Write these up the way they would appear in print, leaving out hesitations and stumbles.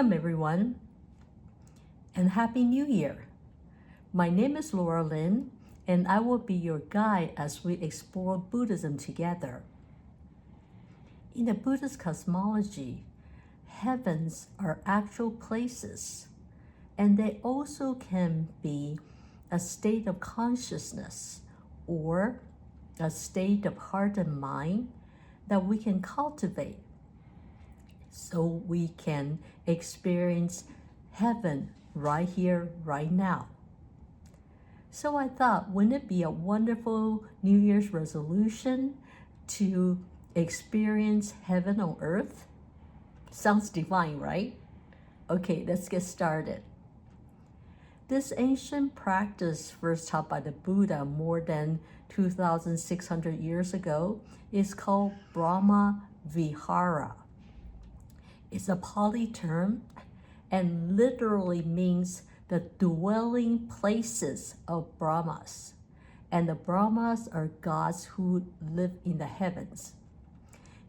Welcome everyone, and Happy New Year. My name is Laura Lynn, and I will be your guide as we explore Buddhism together. In the Buddhist cosmology, heavens are actual places, and they also can be a state of consciousness or a state of heart and mind that we can cultivate so we can experience heaven right here, right now. So I thought, wouldn't it be a wonderful New Year's resolution to experience heaven on earth? Sounds divine, right? Okay, let's get started. This ancient practice, first taught by the Buddha more than 2,600 years ago, is called Brahma Vihara. It's a Pali term and literally means the dwelling places of Brahmas. And the Brahmas are gods who live in the heavens.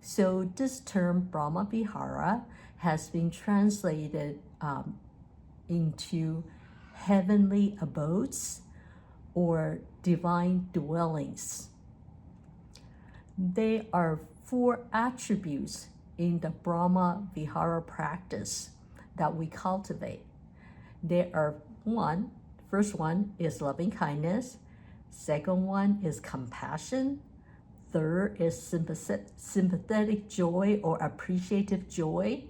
So this term Brahma Vihara has been translated into heavenly abodes or divine dwellings. There are 4 attributes in the Brahma Vihara practice that we cultivate. There are first one is loving kindness, second one is compassion, third is sympathetic joy or appreciative joy,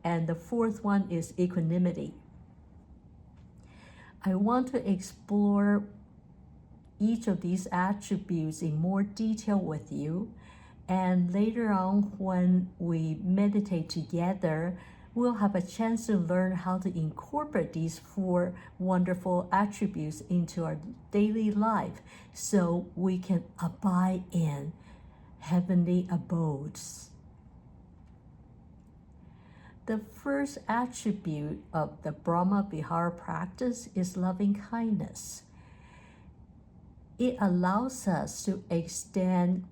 and the fourth one is equanimity. I want to explore each of these attributes in more detail with you, and later on when we meditate together, we'll have a chance to learn how to incorporate these 4 wonderful attributes into our daily life so we can abide in heavenly abodes. The first attribute of the Brahma Vihara practice is loving kindness. It allows us to extend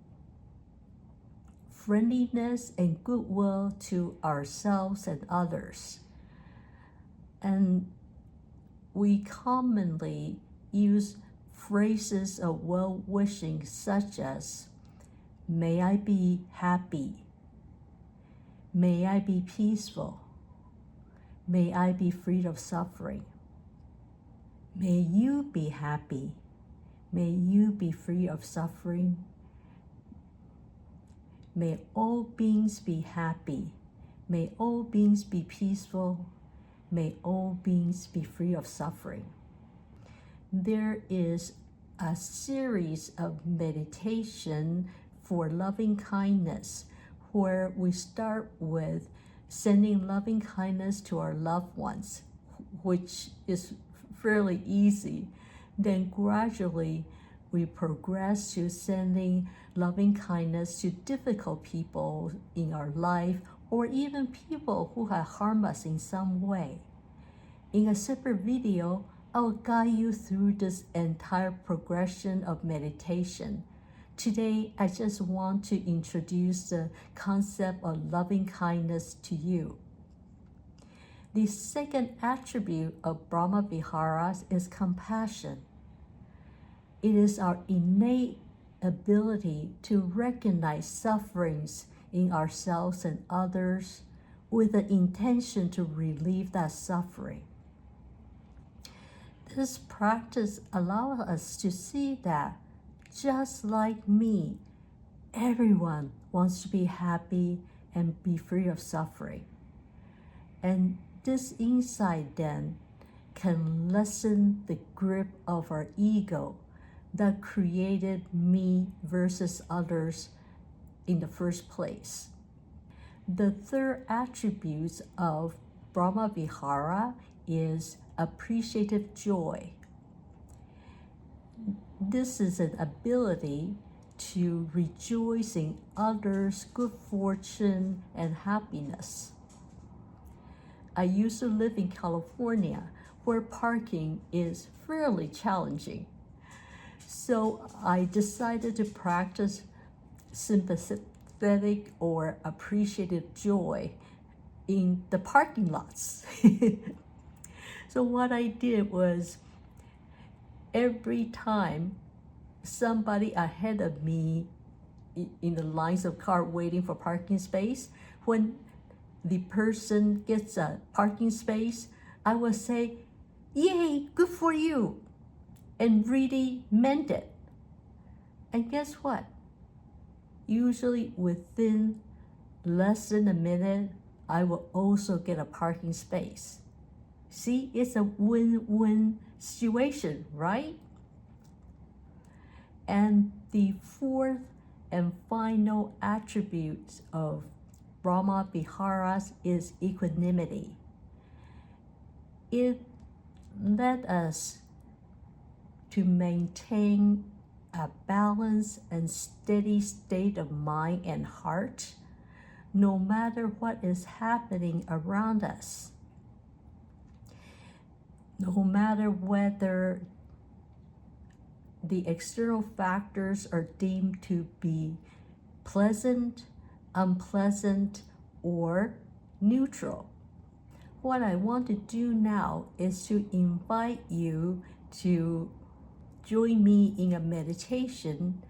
friendliness and goodwill to ourselves and others. And we commonly use phrases of well-wishing such as, may I be happy, may I be peaceful, may I be free of suffering, may you be happy, may you be free of suffering, may all beings be happy. May all beings be peaceful. May all beings be free of suffering. There is a series of meditation for loving kindness where we start with sending loving kindness to our loved ones, which is fairly easy. Then gradually we progress to sending loving kindness to difficult people in our life or even people who have harmed us in some way. In a separate video, I will guide you through this entire progression of meditation. Today, I just want to introduce the concept of loving kindness to you. The second attribute of Brahma Viharas is compassion. It is our innate ability to recognize sufferings in ourselves and others with the intention to relieve that suffering. This practice allows us to see that just like me, everyone wants to be happy and be free of suffering. And this insight then can lessen the grip of our ego that created me versus others in the first place. The third attribute of Brahma Vihara is appreciative joy. This is an ability to rejoice in others' good fortune and happiness. I used to live in California, where parking is fairly challenging. So I decided to practice sympathetic or appreciative joy in the parking lots. So what I did was, every time somebody ahead of me in the lines of car waiting for parking space, when the person gets a parking space, I would say, "Yay, good for you," and really meant it. And guess what? Usually within less than a minute, I will also get a parking space. See, it's a win-win situation, right? And the fourth and final attribute of Brahma Viharas is equanimity. It led us to maintain a balanced and steady state of mind and heart, no matter what is happening around us. No matter whether the external factors are deemed to be pleasant, unpleasant, or neutral. What I want to do now is to invite you to join me in a meditation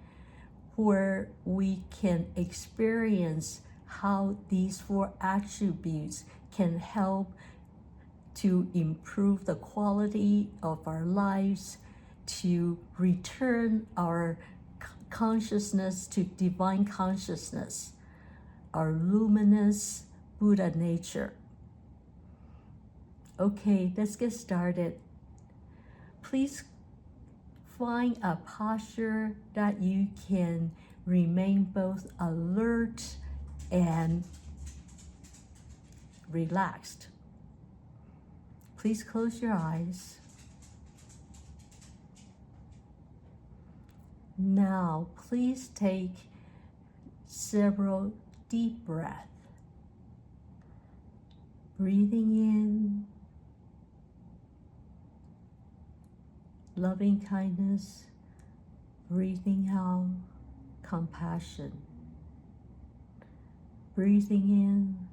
where we can experience how these four attributes can help to improve the quality of our lives, to return our consciousness to divine consciousness, our luminous Buddha nature. Okay, let's get started. Please find a posture that you can remain both alert and relaxed. Please close your eyes. Now, please take several deep breaths. Breathing in loving kindness, breathing out compassion. Breathing in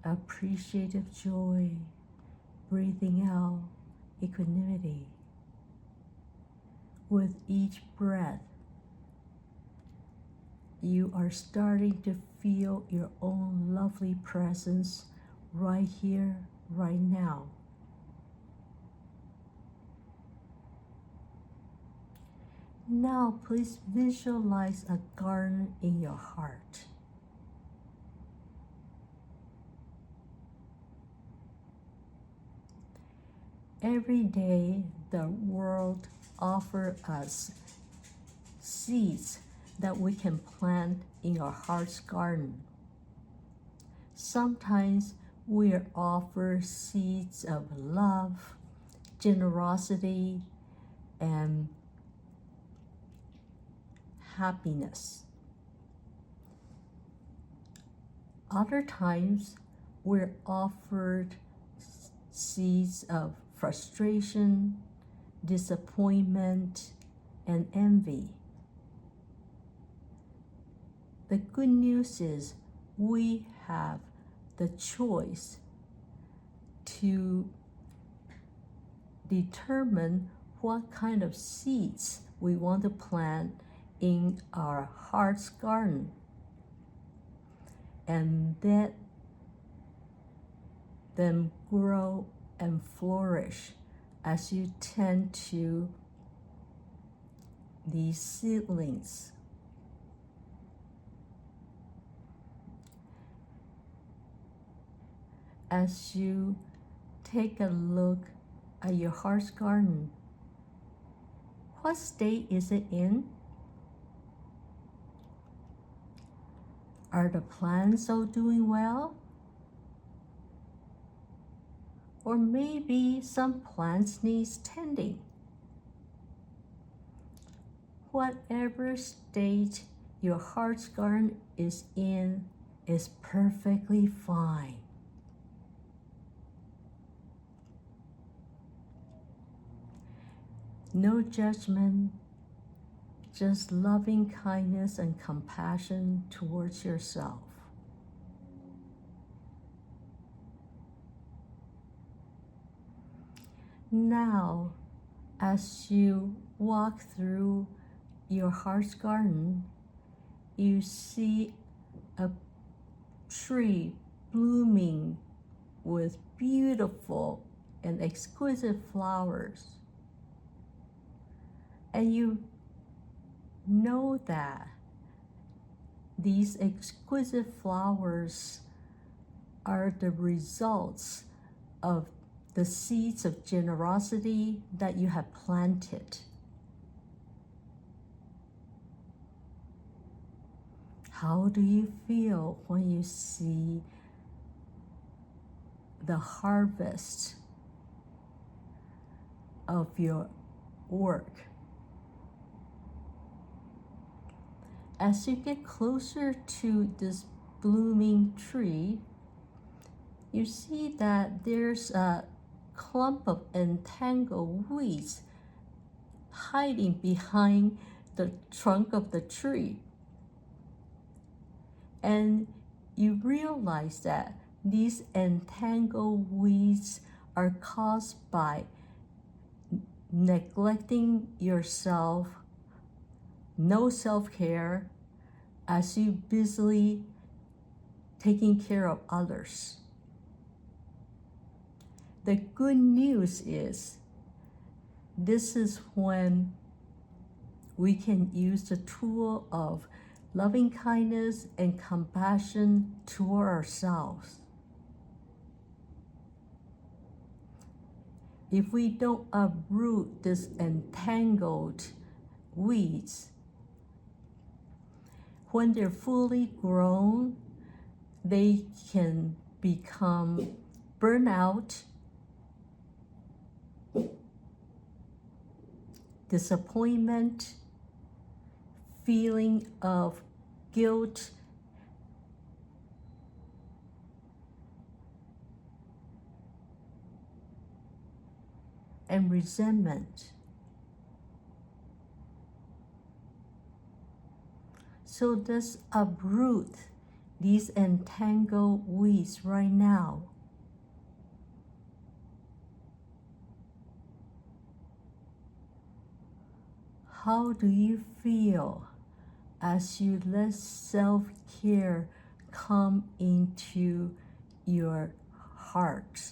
appreciative joy, breathing out equanimity. With each breath, you are starting to feel your own lovely presence right here, right now. Now, please visualize a garden in your heart. Every day, the world offers us seeds that we can plant in our heart's garden. Sometimes we are offered seeds of love, generosity, and happiness. Other times, we're offered seeds of frustration, disappointment, and envy. The good news is we have the choice to determine what kind of seeds we want to plant in our heart's garden, and let them grow and flourish as you tend to these seedlings. As you take a look at your heart's garden, what state is it in? Are the plants all doing well? Or maybe some plants need tending. Whatever state your heart's garden is in is perfectly fine. No judgment, just loving kindness and compassion towards yourself. Now, as you walk through your heart's garden, you see a tree blooming with beautiful and exquisite flowers. And you know that these exquisite flowers are the results of the seeds of generosity that you have planted. How do you feel when you see the harvest of your work? As you get closer to this blooming tree, you see that there's a clump of entangled weeds hiding behind the trunk of the tree. And you realize that these entangled weeds are caused by neglecting yourself, no self-care, as you busily taking care of others. The good news is, this is when we can use the tool of loving kindness and compassion toward ourselves. If we don't uproot these entangled weeds, when they're fully grown, they can become burnout, disappointment, feeling of guilt, and resentment. So let's uproot these entangled weeds right now. How do you feel as you let self-care come into your heart?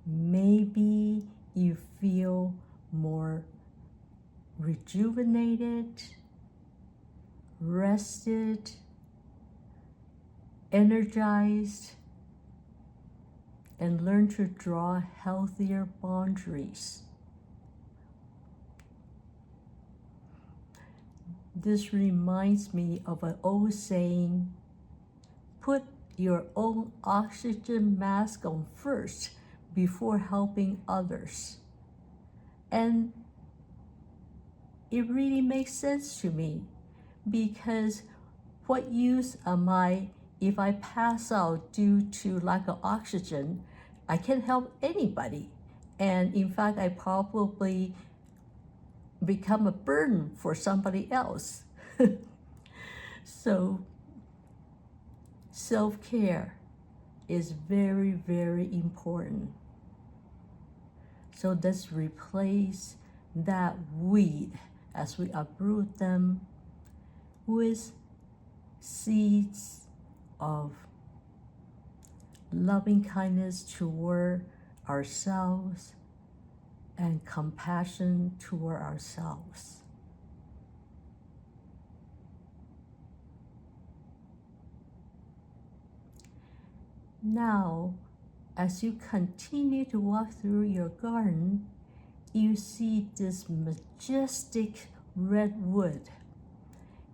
Maybe you feel more rejuvenated, rested, energized, and learn to draw healthier boundaries. This reminds me of an old saying, put your own oxygen mask on first before helping others. And it really makes sense to me, because what use am I if I pass out due to lack of oxygen? I can't help anybody. And in fact, I probably become a burden for somebody else. So self-care is very, very important. So let's replace that weed as we uproot them with seeds of loving kindness toward ourselves and compassion toward ourselves. Now, as you continue to walk through your garden, you see this majestic redwood.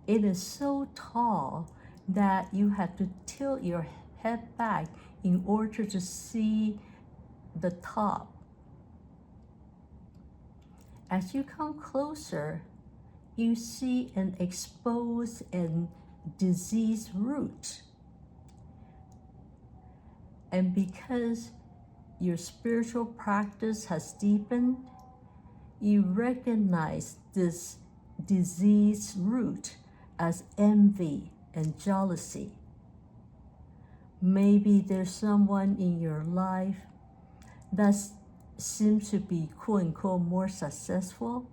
It is so tall that you have to tilt your head back in order to see the top. As you come closer, you see an exposed and diseased root. And because your spiritual practice has deepened, you recognize this diseased root as envy and jealousy. Maybe there's someone in your life that seems to be quote unquote more successful.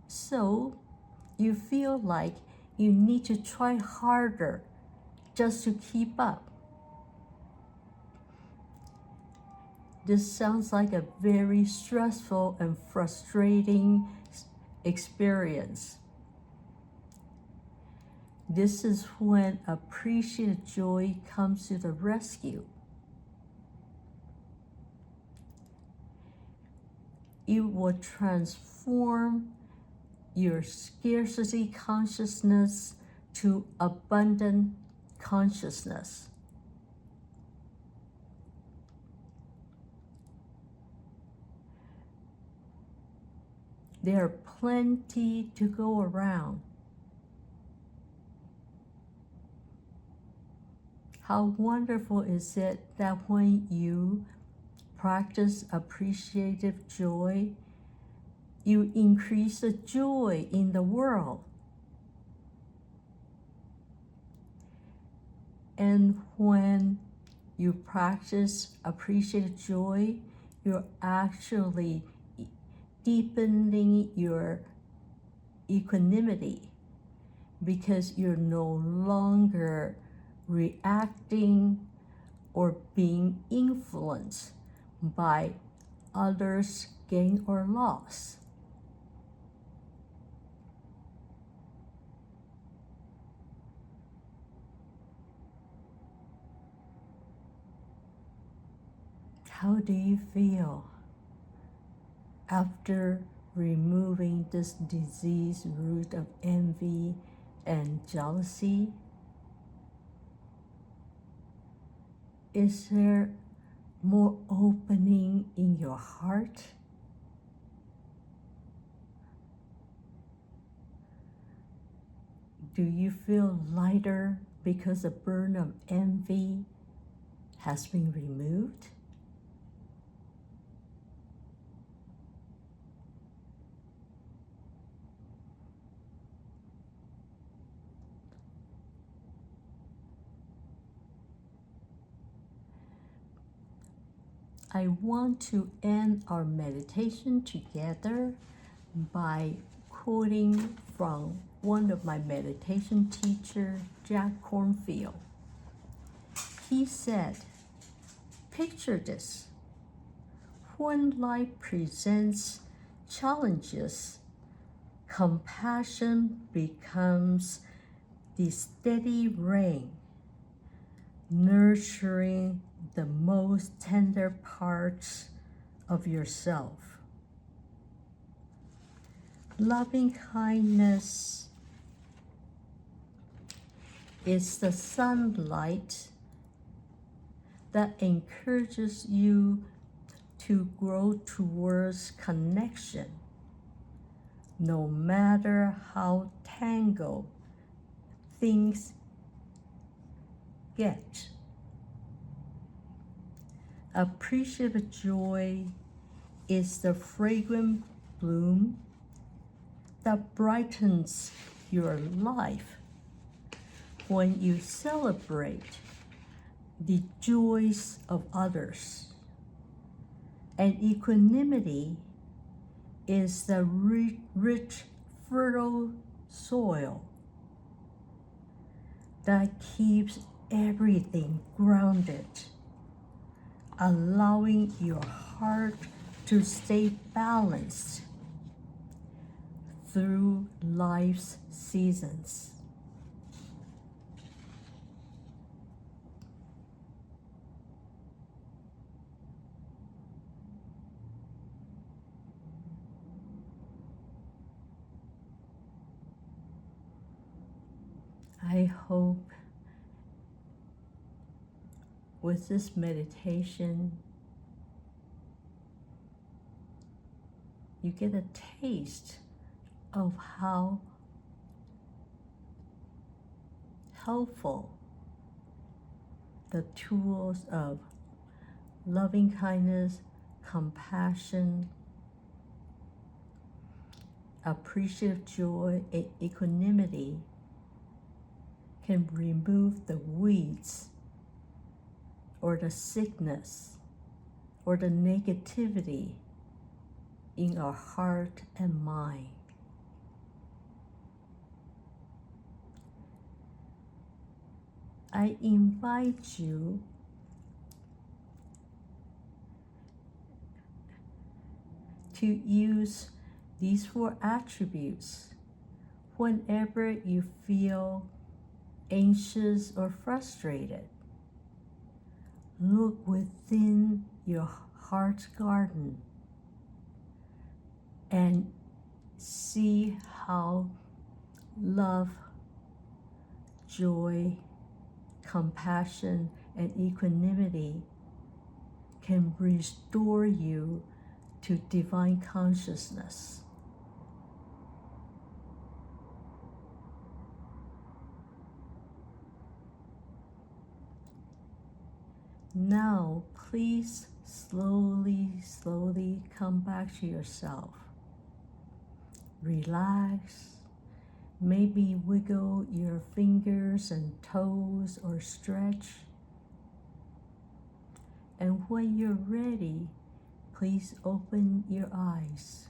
So you feel like you need to try harder just to keep up. This sounds like a very stressful and frustrating experience. This is when appreciative joy comes to the rescue. It will transform your scarcity consciousness to abundant consciousness. There are plenty to go around. How wonderful is it that when you practice appreciative joy, you increase the joy in the world. And when you practice appreciative joy, you're actually deepening your equanimity because you're no longer reacting or being influenced by others' gain or loss. How do you feel after removing this disease root of envy and jealousy? Is there more opening in your heart? Do you feel lighter because the burden of envy has been removed? I want to end our meditation together by quoting from one of my meditation teachers, Jack Kornfield. He said, "Picture this. When life presents challenges, compassion becomes the steady rain, nurturing the most tender parts of yourself. Loving kindness is the sunlight that encourages you to grow towards connection, no matter how tangled things get. Appreciative joy is the fragrant bloom that brightens your life when you celebrate the joys of others. And equanimity is the rich, fertile soil that keeps everything grounded, allowing your heart to stay balanced through life's seasons." I hope with this meditation, you get a taste of how helpful the tools of loving kindness, compassion, appreciative joy, and equanimity can remove the weeds or the sickness or the negativity in our heart and mind. I invite you to use these 4 attributes whenever you feel anxious or frustrated. Look within your heart's garden and see how love, joy, compassion, and equanimity can restore you to divine consciousness. Now, please slowly come back to yourself. Relax. Maybe wiggle your fingers and toes or stretch. And when you're ready, please open your eyes.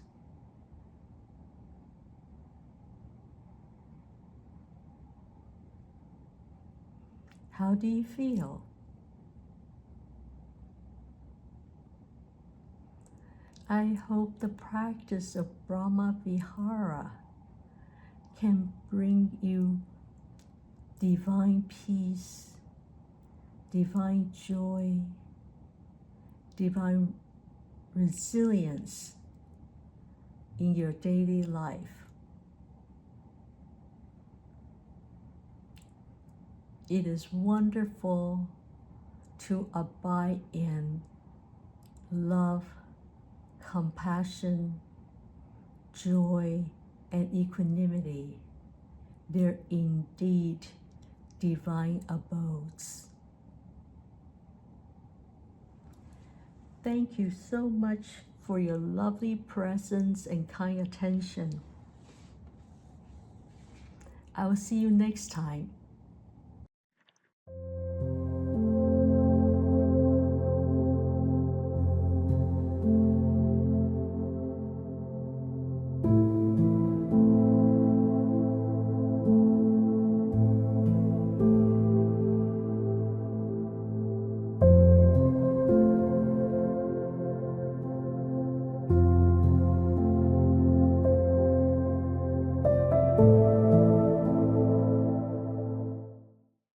How do you feel? I hope the practice of Brahma Vihara can bring you divine peace, divine joy, divine resilience in your daily life. It is wonderful to abide in love, compassion, joy, and equanimity. They're indeed divine abodes. Thank you so much for your lovely presence and kind attention. I will see you next time.